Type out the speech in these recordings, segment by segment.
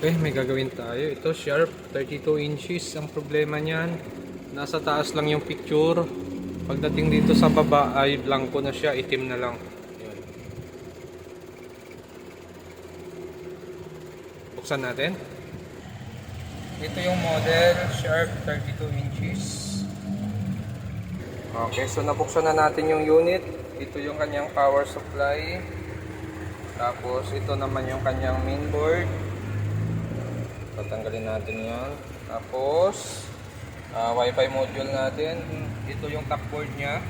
Okay, may gagawin tayo. Ito, Sharp 32 inches. Ang problema niyan, nasa taas lang yung picture. Pagdating dito sa baba ay blanco na siya, itim na lang. Yun. Buksan natin. Ito yung model, Sharp 32 inches. Okay, so nabuksan na natin yung unit. Ito yung kanyang power supply. Tapos ito naman yung kanyang mainboard. Tatanggalin natin yan. Tapos Wi-Fi module natin. Ito yung top board nya.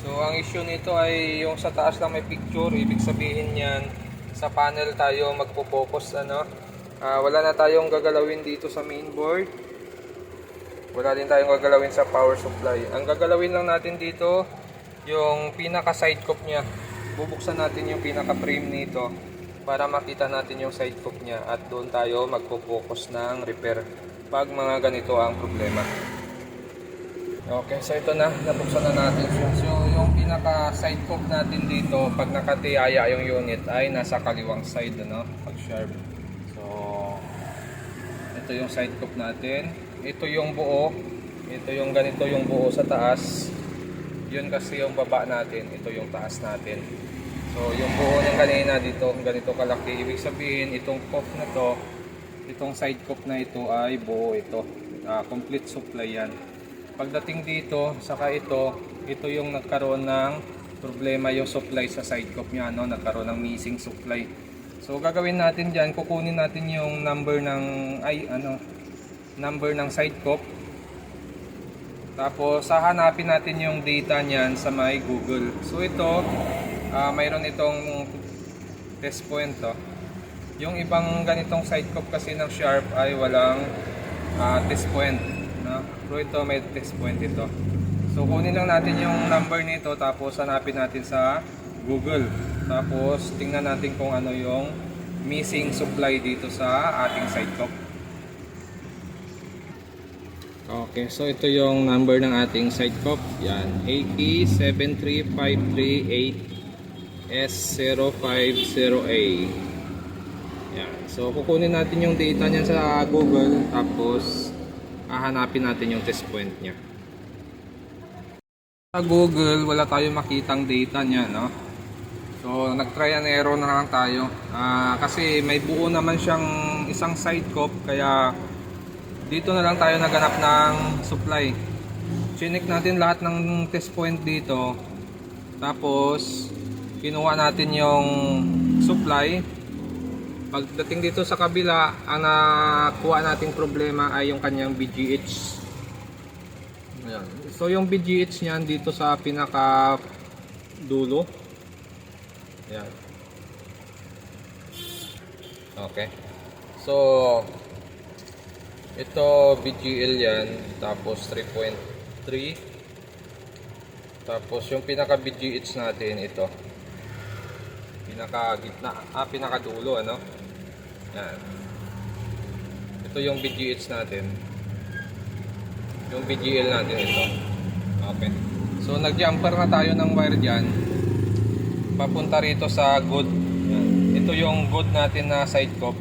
So ang issue nito ay yung sa taas lang may picture. Ibig sabihin yan, sa panel tayo magpo-focus. Wala na tayong gagalawin dito sa mainboard. Wala din tayong gagalawin sa power supply. Ang gagalawin lang natin dito, yung pinaka side cup nya. Bubuksan natin yung pinaka frame nito para makita natin yung side cup nya at doon tayo magpo-focus ng repair pag mga ganito ang problema. Okay, so ito na, nabuksan na natin siya. So yung pinaka side cup natin dito, pag nakatiyaya yung unit ay nasa kaliwang side, pag sharp. So ito yung side cup natin. Ito yung buo. Ito yung ganito yung buo sa taas. Yun kasi yung baba natin. Ito yung taas natin. So yung buo ng kanina dito, ganito kalaki. Ibig sabihin itong cup na to, itong side cup na ito ay buo ito. Complete supply yan. Pagdating dito, saka ito yung nagkaroon ng problema yung supply sa side cup nya, nagkaroon ng missing supply. So gagawin natin diyan, kukunin natin yung number ng number ng side cup. Tapos hahanapin natin yung data niyan sa may Google. So ito, mayroon itong test point to. Yung ibang ganitong side cup kasi ng Sharp ay walang test point, no? Pero ito may test point ito. So kunin lang natin yung number nito tapos hanapin natin sa Google. Tapos tingnan natin kung ano yung missing supply dito sa ating side cup. Okay, so ito yung number ng ating side cup. Yan, AK73538S050A. Yan. So kukunin natin yung data niyan sa Google tapos hahanapin natin yung test point niya. Sa Google, wala tayong makitang data niya, no? So nag-try and error na lang tayo. Kasi may buo naman siyang isang side cup kaya dito na lang tayo naghanap ng supply. Chinik natin lahat ng test point dito. Tapos kinuha natin yung supply. Pagdating dito sa kabila, ang nakuha nating problema ay yung kanyang BGH. Ayan. So yung BGH niyan dito sa pinaka dulo. Ayan. Okay. So ito BGL yan, tapos 3.3. Tapos yung pinaka BGH natin ito. Pinaka gitna, pinaka dulo, ano? Yan. Ito yung BGH natin. Yung BGL natin ito. Okay. So nag-jumper na tayo ng wire diyan. Papunta rito sa good. Yan. Ito yung good natin na side cup.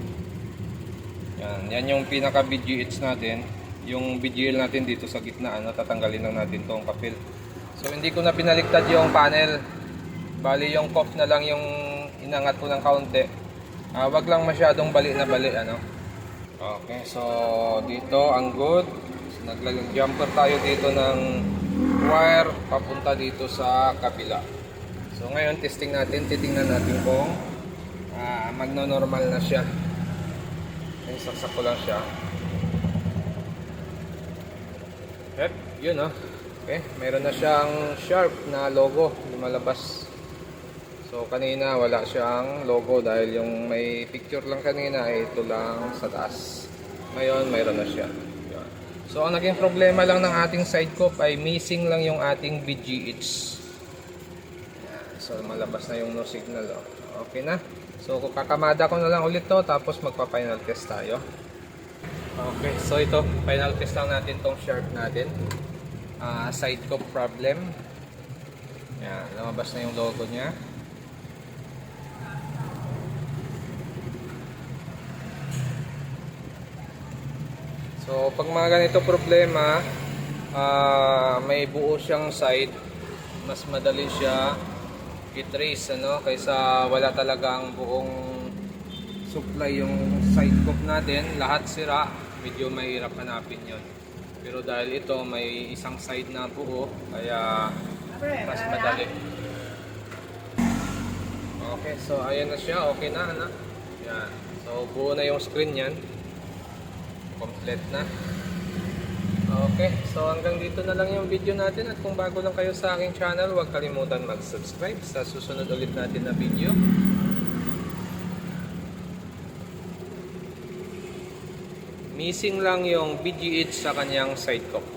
Yan yung pinaka BGH natin. Yung BGL natin dito sa gitna, tatanggalin lang natin tong kapil. So hindi ko na binaliktad yung panel. Bali yung cup na lang yung inangat ko ng kaunti. Wag lang masyadong bali na bali, Okay, so dito ang good. So, nag-jumper tayo dito ng wire papunta dito sa kabila. So ngayon testing natin, titingnan natin kung magno-normal na siya. Saksak ko lang siya. Yun, okay, meron na siyang Sharp na logo lumalabas. So kanina wala siyang logo dahil yung may picture lang kanina ay ito lang sa taas. Ngayon mayroon na siya. Yun. So ang naging problema lang ng ating side cup ay missing lang yung ating BGH. So malabas na yung no signal. Okay na. So kakamada ko na lang ulit to tapos magpa-final test tayo. Okay, so ito, final test lang natin tong Sharp natin. Side cup problem. Yan, lumabas na yung logo niya. So pag mga ganito problema, may buo siyang side, mas madali siya i-trace ano, kaysa wala talagang buong supply yung side cope natin, lahat sira, medyo mahirap hanapin yon. Pero dahil ito may isang side na buo, kaya mas madali. Okay, so ayan na siya, okay na ano. Yan. So buo na yung screen yan. Complete na. Okay, so hanggang dito na lang yung video natin, at kung bago lang kayo sa aking channel, huwag kalimutan mag-subscribe sa susunod ulit natin na video. Missing lang yung BGH sa kanyang side cope.